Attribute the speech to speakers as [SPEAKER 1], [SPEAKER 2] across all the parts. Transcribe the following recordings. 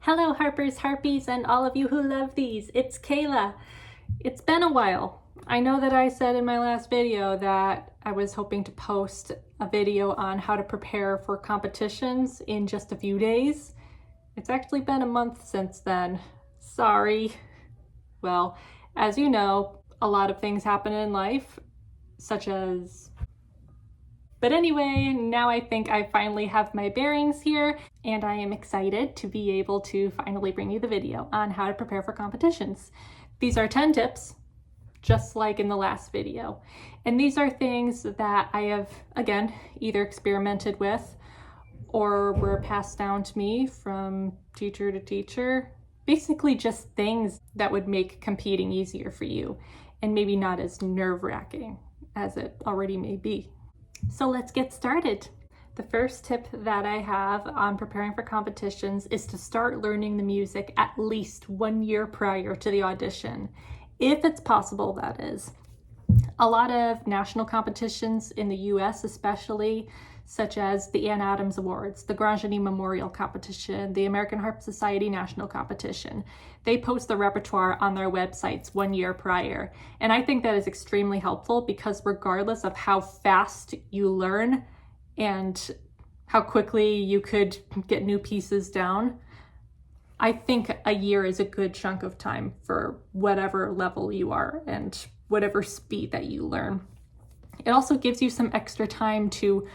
[SPEAKER 1] Hello Harpers, Harpies, and all of you who love these. It's Kayla. It's been a while. I know that I said in my last video that I was hoping to post a video on how to prepare for competitions in just a few days. It's actually been a month since then. Sorry. Well, as you know, a lot of things happen in life, such as... But anyway, now I think I finally have my bearings here, and I am excited to be able to finally bring you the video on how to prepare for competitions. These are 10 tips, just like in the last video. And these are things that I have, again, either experimented with or were passed down to me from teacher to teacher. Basically just things that would make competing easier for you and maybe not as nerve-wracking as it already may be. So let's get started. The first tip that I have on preparing for competitions is to start learning the music at least 1 year prior to the audition, if it's possible, that is. A lot of national competitions in the US especially, such as the Ann Adams Awards, the Grand Genie Memorial Competition, the American Harp Society National Competition, they post the repertoire on their websites 1 year prior. And I think that is extremely helpful because regardless of how fast you learn and how quickly you could get new pieces down, I think a year is a good chunk of time for whatever level you are and whatever speed that you learn. It also gives you some extra time to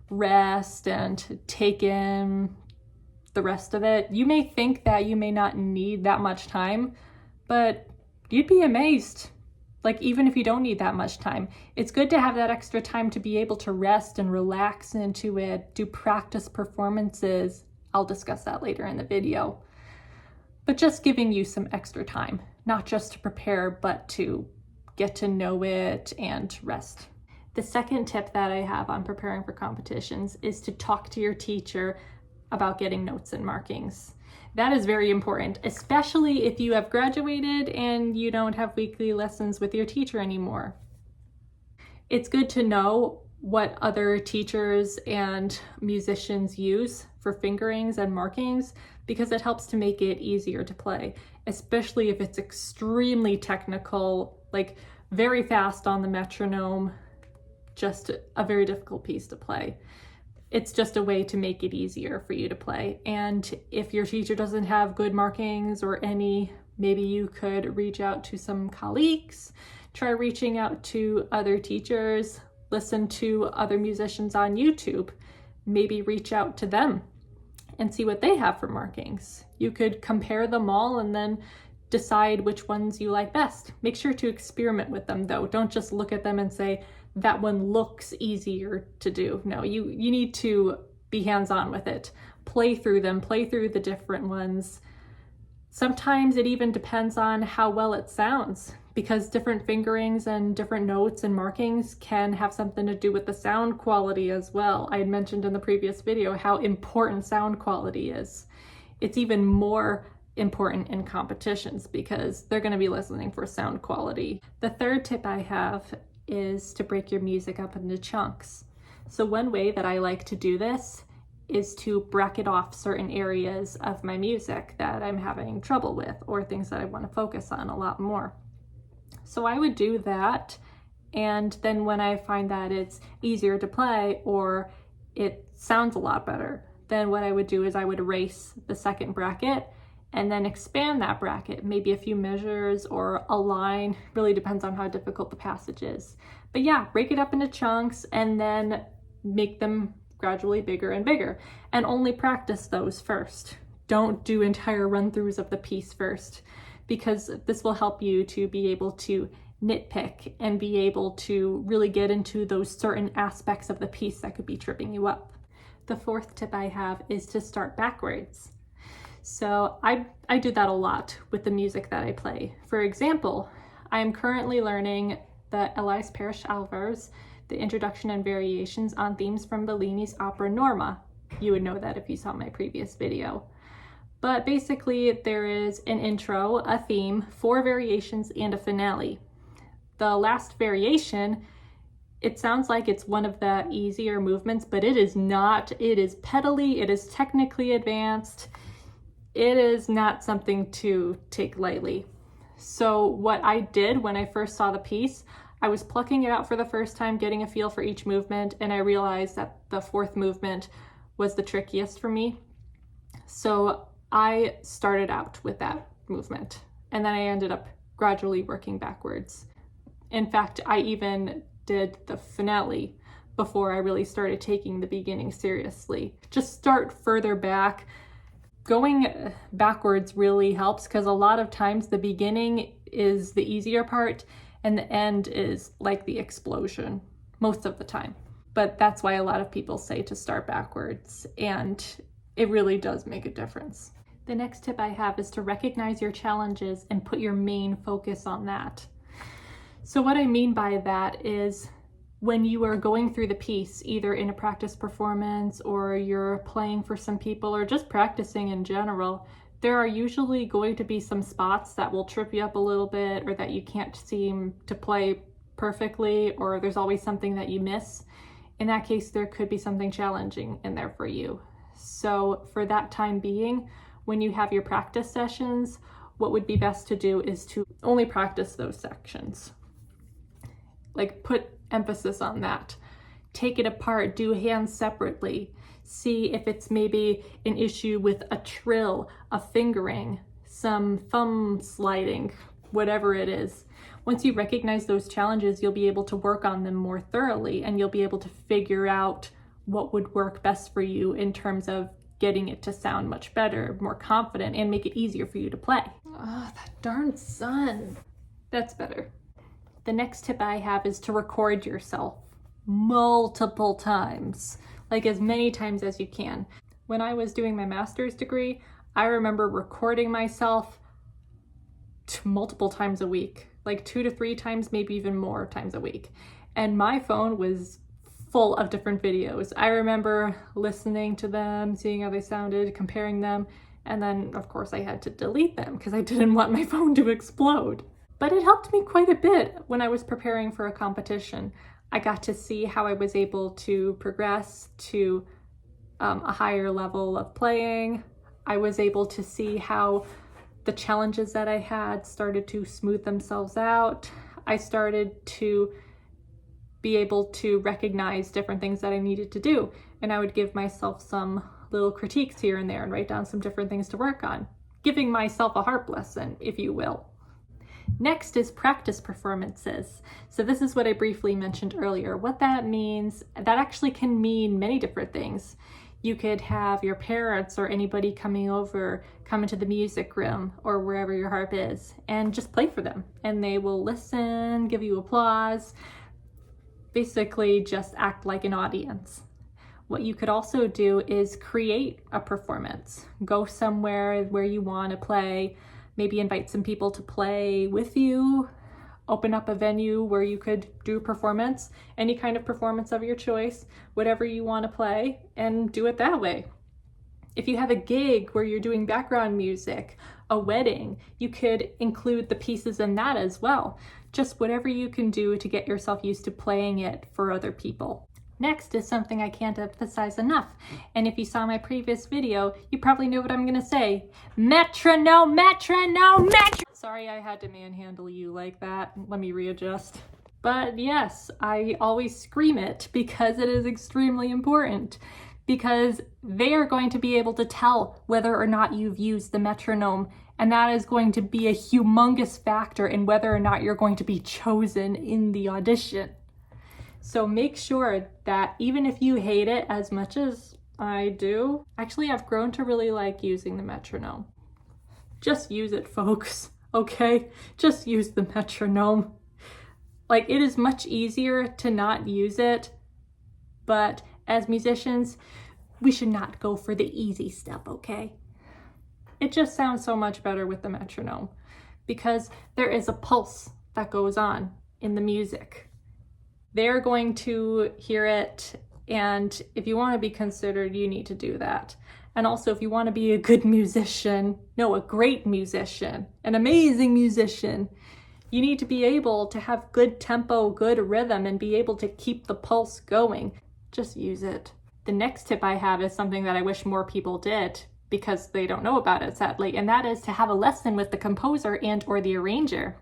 [SPEAKER 1] rest and take in the rest of it. You may think that you may not need that much time, but you'd be amazed. Like, even if you don't need that much time, it's good to have that extra time to be able to rest and relax into it, do practice performances. I'll discuss that later in the video. But just giving you some extra time, not just to prepare, but to get to know it and rest. The second tip that I have on preparing for competitions is to talk to your teacher about getting notes and markings. That is very important, especially if you have graduated and you don't have weekly lessons with your teacher anymore. It's good to know what other teachers and musicians use for fingerings and markings because it helps to make it easier to play, especially if it's extremely technical, like very fast on the metronome, just a very difficult piece to play. It's just a way to make it easier for you to play. And if your teacher doesn't have good markings or any, maybe you could reach out to some colleagues, try reaching out to other teachers, listen to other musicians on YouTube, maybe reach out to them and see what they have for markings. You could compare them all and then decide which ones you like best. Make sure to experiment with them though. Don't just look at them and say, that one looks easier to do. No, you need to be hands-on with it. Play through them, play through the different ones. Sometimes it even depends on how well it sounds because different fingerings and different notes and markings can have something to do with the sound quality as well. I had mentioned in the previous video how important sound quality is. It's even more important in competitions because they're going to be listening for sound quality. The third tip I have is to break your music up into chunks. So one way that I like to do this is to bracket off certain areas of my music that I'm having trouble with or things that I want to focus on a lot more. So I would do that, and then when I find that it's easier to play or it sounds a lot better, then what I would do is I would erase the second bracket and then expand that bracket, maybe a few measures or a line, really depends on how difficult the passage is. But yeah, break it up into chunks and then make them gradually bigger and bigger, and only practice those first. Don't do entire run-throughs of the piece first, because this will help you to be able to nitpick and be able to really get into those certain aspects of the piece that could be tripping you up. The fourth tip I have is to start backwards. So I do that a lot with the music that I play. For example, I am currently learning the Elias Parrish Alvarez, the Introduction and Variations on Themes from Bellini's opera Norma. You would know that if you saw my previous video. But basically there is an intro, a theme, 4 variations, and a finale. The last variation, it sounds like it's one of the easier movements, but it is not. It is pedally, it is technically advanced. it is not something to take lightly. So what I did when I first saw the piece, I was plucking it out for the first time, getting a feel for each movement, and I realized that the fourth movement was the trickiest for me. So I started out with that movement, and then I ended up gradually working backwards. In fact, I even did the finale before I really started taking the beginning seriously. Just start further back. Going backwards really helps because a lot of times the beginning is the easier part and the end is like the explosion most of the time. But that's why a lot of people say to start backwards, and it really does make a difference. The next tip I have is to recognize your challenges and put your main focus on that. So what I mean by that is when you are going through the piece, either in a practice performance or you're playing for some people or just practicing in general, there are usually going to be some spots that will trip you up a little bit or that you can't seem to play perfectly, or there's always something that you miss. In that case, there could be something challenging in there for you. So for that time being, when you have your practice sessions, what would be best to do is to only practice those sections. Like put emphasis on that. Take it apart, do hands separately. See if it's maybe an issue with a trill, a fingering, some thumb sliding, whatever it is. Once you recognize those challenges, you'll be able to work on them more thoroughly, and you'll be able to figure out what would work best for you in terms of getting it to sound much better, more confident, and make it easier for you to play. Oh, that darn sun. That's better. The next tip I have is to record yourself multiple times, like as many times as you can. When I was doing my master's degree, I remember recording myself multiple times a week, like 2 to 3 times, maybe even more times a week. And my phone was full of different videos. I remember listening to them, seeing how they sounded, comparing them, and then of course I had to delete them because I didn't want my phone to explode. But it helped me quite a bit when I was preparing for a competition. I got to see how I was able to progress to a higher level of playing. I was able to see how the challenges that I had started to smooth themselves out. I started to be able to recognize different things that I needed to do. And I would give myself some little critiques here and there and write down some different things to work on, giving myself a harp lesson, if you will. Next is practice performances. So this is what I briefly mentioned earlier. What that means, that actually can mean many different things. You could have your parents or anybody coming over, come into the music room or wherever your harp is and just play for them. And they will listen, give you applause, basically just act like an audience. What you could also do is create a performance. Go somewhere where you want to play, maybe invite some people to play with you, open up a venue where you could do a performance, any kind of performance of your choice, whatever you want to play, and do it that way. If you have a gig where you're doing background music, a wedding, you could include the pieces in that as well. Just whatever you can do to get yourself used to playing it for other people. Next is something I can't emphasize enough. And if you saw my previous video, you probably know what I'm gonna say. Metronome, metronome, metronome. Sorry I had to manhandle you like that. Let me readjust. But yes, I always scream it because it is extremely important. Because they are going to be able to tell whether or not you've used the metronome. And that is going to be a humongous factor in whether or not you're going to be chosen in the audition. So make sure that even if you hate it as much as I do, actually I've grown to really like using the metronome. Just use it, folks, okay? Just use the metronome. Like, it is much easier to not use it, but as musicians, we should not go for the easy step, okay? It just sounds so much better with the metronome because there is a pulse that goes on in the music. They're going to hear it, and if you want to be considered, you need to do that. And also, if you want to be a good musician, no, a great musician, an amazing musician, you need to be able to have good tempo, good rhythm, and be able to keep the pulse going. Just use it. The next tip I have is something that I wish more people did, because they don't know about it, sadly, and that is to have a lesson with the composer and or the arranger.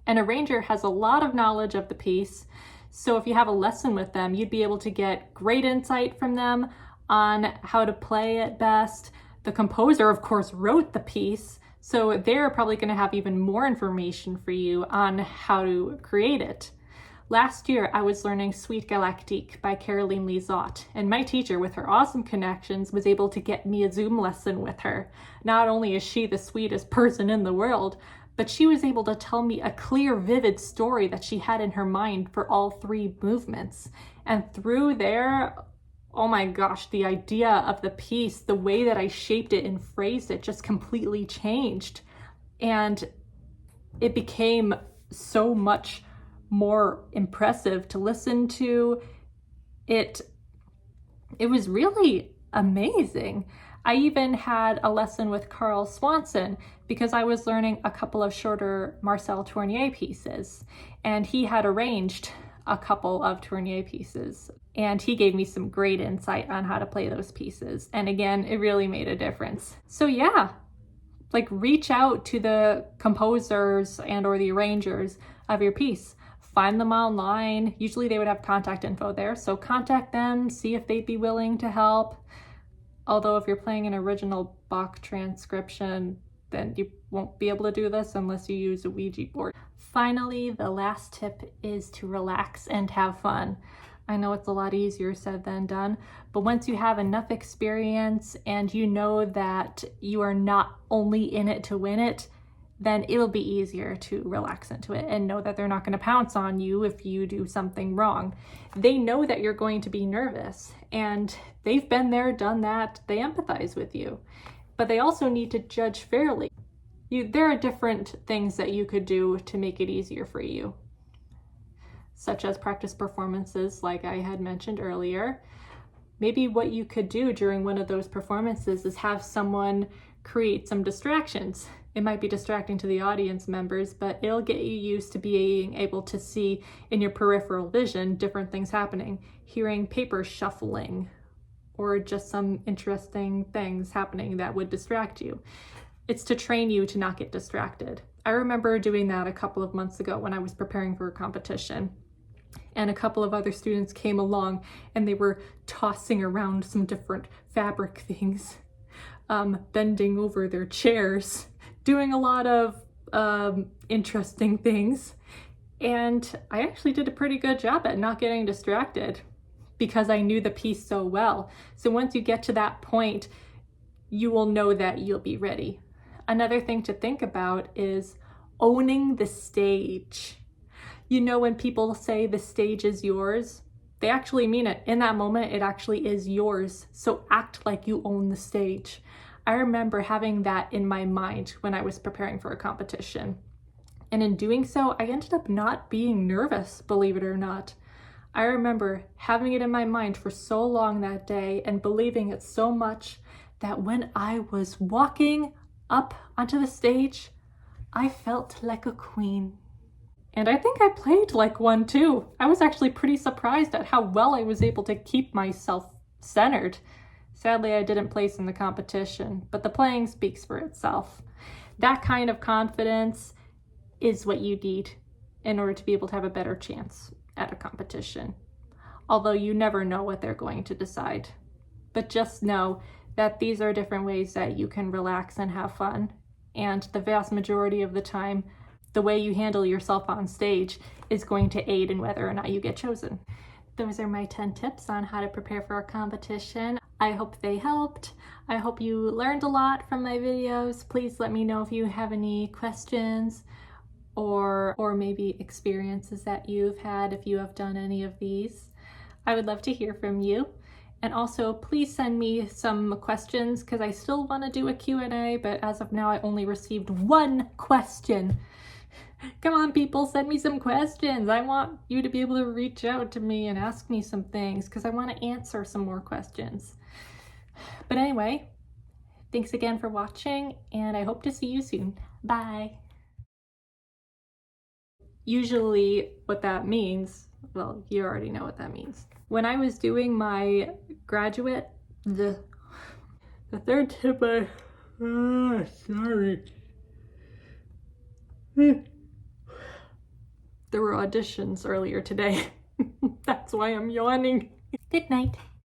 [SPEAKER 1] An arranger has a lot of knowledge of the piece, so if you have a lesson with them, you'd be able to get great insight from them on how to play it best. The composer, of course, wrote the piece, so they're probably going to have even more information for you on how to create it. Last year, I was learning Suite Galactique by Caroline Lizotte, and my teacher, with her awesome connections, was able to get me a Zoom lesson with her. Not only is she the sweetest person in the world, but she was able to tell me a clear, vivid story that she had in her mind for all 3 movements. And through there, oh my gosh, the idea of the piece, the way that I shaped it and phrased it just completely changed. And it became so much more impressive to listen to. It was really amazing. I even had a lesson with Carl Swanson because I was learning a couple of shorter Marcel Tournier pieces, and he had arranged a couple of Tournier pieces, and he gave me some great insight on how to play those pieces. And again, it really made a difference. So yeah, like reach out to the composers and or the arrangers of your piece. Find them online. Usually they would have contact info there, so contact them, see if they'd be willing to help. Although if you're playing an original Bach transcription, then you won't be able to do this unless you use a Ouija board. Finally, the last tip is to relax and have fun. I know it's a lot easier said than done, but once you have enough experience and you know that you are not only in it to win it, then it'll be easier to relax into it and know that they're not going to pounce on you if you do something wrong. They know that you're going to be nervous, and they've been there, done that. They empathize with you, but they also need to judge fairly. There are different things that you could do to make it easier for you, such as practice performances like I had mentioned earlier. Maybe what you could do during one of those performances is have someone create some distractions. It might be distracting to the audience members, but it'll get you used to being able to see in your peripheral vision different things happening, hearing paper shuffling, or just some interesting things happening that would distract you. It's to train you to not get distracted. I remember doing that a couple of months ago when I was preparing for a competition, and a couple of other students came along and they were tossing around some different fabric things, bending over their chairs, doing a lot of interesting things. And I actually did a pretty good job at not getting distracted because I knew the piece so well. So once you get to that point, you will know that you'll be ready. Another thing to think about is owning the stage. You know, when people say the stage is yours, they actually mean it. In that moment, it actually is yours. So act like you own the stage. I remember having that in my mind when I was preparing for a competition. And in doing so, I ended up not being nervous, believe it or not. I remember having it in my mind for so long that day and believing it so much that when I was walking up onto the stage, I felt like a queen. And I think I played like one too. I was actually pretty surprised at how well I was able to keep myself centered. Sadly, I didn't place in the competition, but the playing speaks for itself. That kind of confidence is what you need in order to be able to have a better chance at a competition. Although you never know what they're going to decide. But just know that these are different ways that you can relax and have fun. And the vast majority of the time, the way you handle yourself on stage is going to aid in whether or not you get chosen. Those are my 10 tips on how to prepare for a competition. I hope they helped. I hope you learned a lot from my videos. Please let me know if you have any questions or maybe experiences that you've had if you have done any of these. I would love to hear from you. And also, please send me some questions because I still want to do a Q&A, but as of now, I only received 1 question. Come on, people, send me some questions. I want you to be able to reach out to me and ask me some things because I want to answer some more questions. But anyway, thanks again for watching, and I hope to see you soon. Bye. Usually what that means, well, you already know what that means. When I was doing my The third tip sorry. There were auditions earlier today. That's why I'm yawning. Good night.